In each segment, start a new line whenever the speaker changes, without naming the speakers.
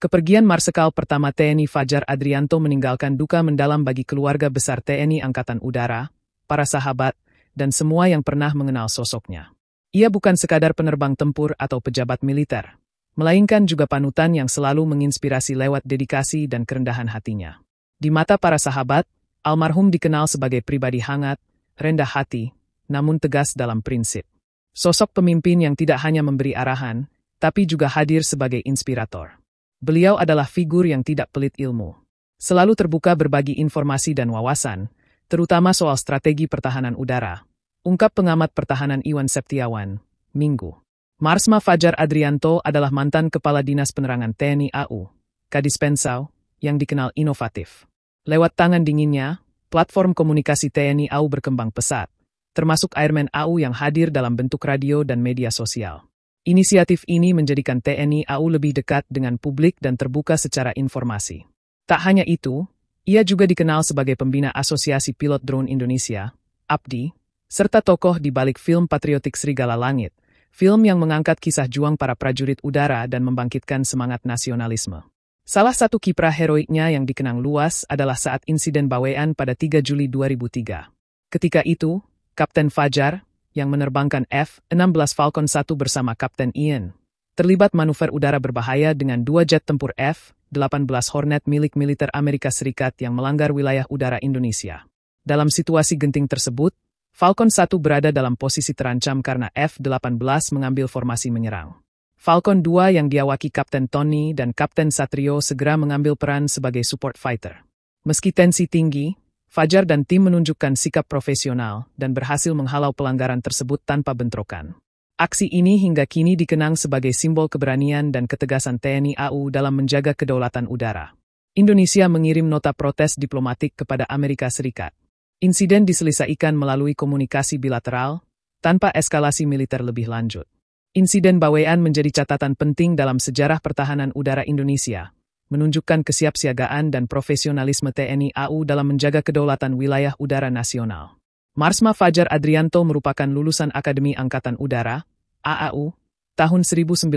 Kepergian Marsikal Pertama TNI Fajar Adrianto meninggalkan duka mendalam bagi keluarga besar TNI Angkatan Udara, para sahabat, dan semua yang pernah mengenal sosoknya. Ia bukan sekadar penerbang tempur atau pejabat militer, melainkan juga panutan yang selalu menginspirasi lewat dedikasi dan kerendahan hatinya. Di mata para sahabat, almarhum dikenal sebagai pribadi hangat, rendah hati, namun tegas dalam prinsip. Sosok pemimpin yang tidak hanya memberi arahan, tapi juga hadir sebagai inspirator. Beliau adalah figur yang tidak pelit ilmu. Selalu terbuka berbagi informasi dan wawasan, terutama soal strategi pertahanan udara. Ungkap pengamat pertahanan Iwan Septiawan, Minggu. Marsma Fajar Adrianto adalah mantan Kepala Dinas Penerangan TNI AU, Kadis Pensau, yang dikenal inovatif. Lewat tangan dinginnya, platform komunikasi TNI AU berkembang pesat, termasuk Airman AU yang hadir dalam bentuk radio dan media sosial. Inisiatif ini menjadikan TNI AU lebih dekat dengan publik dan terbuka secara informasi. Tak hanya itu, ia juga dikenal sebagai pembina Asosiasi Pilot Drone Indonesia, APDI, serta tokoh di balik film patriotik Serigala Langit, film yang mengangkat kisah juang para prajurit udara dan membangkitkan semangat nasionalisme. Salah satu kiprah heroiknya yang dikenang luas adalah saat insiden Bawean pada 3 Juli 2003. Ketika itu, Kapten Fajar, yang menerbangkan F-16 Falcon 1 bersama Kapten Ian, terlibat manuver udara berbahaya dengan 2 jet tempur F-18 Hornet milik militer Amerika Serikat yang melanggar wilayah udara Indonesia. Dalam situasi genting tersebut, Falcon 1 berada dalam posisi terancam karena F-18 mengambil formasi menyerang. Falcon 2 yang diawaki Kapten Tony dan Kapten Satrio segera mengambil peran sebagai support fighter. Meski tensi tinggi, Fajar dan tim menunjukkan sikap profesional dan berhasil menghalau pelanggaran tersebut tanpa bentrokan. Aksi ini hingga kini dikenang sebagai simbol keberanian dan ketegasan TNI AU dalam menjaga kedaulatan udara. Indonesia mengirim nota protes diplomatik kepada Amerika Serikat. Insiden diselesaikan melalui komunikasi bilateral, tanpa eskalasi militer lebih lanjut. Insiden Bawean menjadi catatan penting dalam sejarah pertahanan udara Indonesia, menunjukkan kesiapsiagaan dan profesionalisme TNI AU dalam menjaga kedaulatan wilayah udara nasional. Marsma Fajar Adrianto merupakan lulusan Akademi Angkatan Udara, AAU, tahun 1992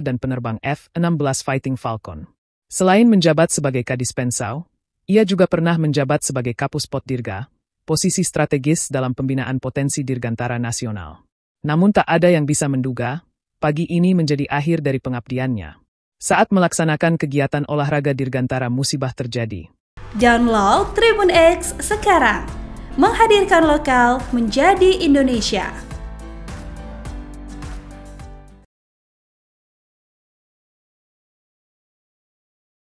dan penerbang F-16 Fighting Falcon. Selain menjabat sebagai Kadis Pensau, ia juga pernah menjabat sebagai Kapus Potdirga, posisi strategis dalam pembinaan potensi dirgantara nasional. Namun tak ada yang bisa menduga, pagi ini menjadi akhir dari pengabdiannya. Saat melaksanakan kegiatan olahraga dirgantara musibah terjadi.
Download Tribun X sekarang, menghadirkan lokal menjadi Indonesia.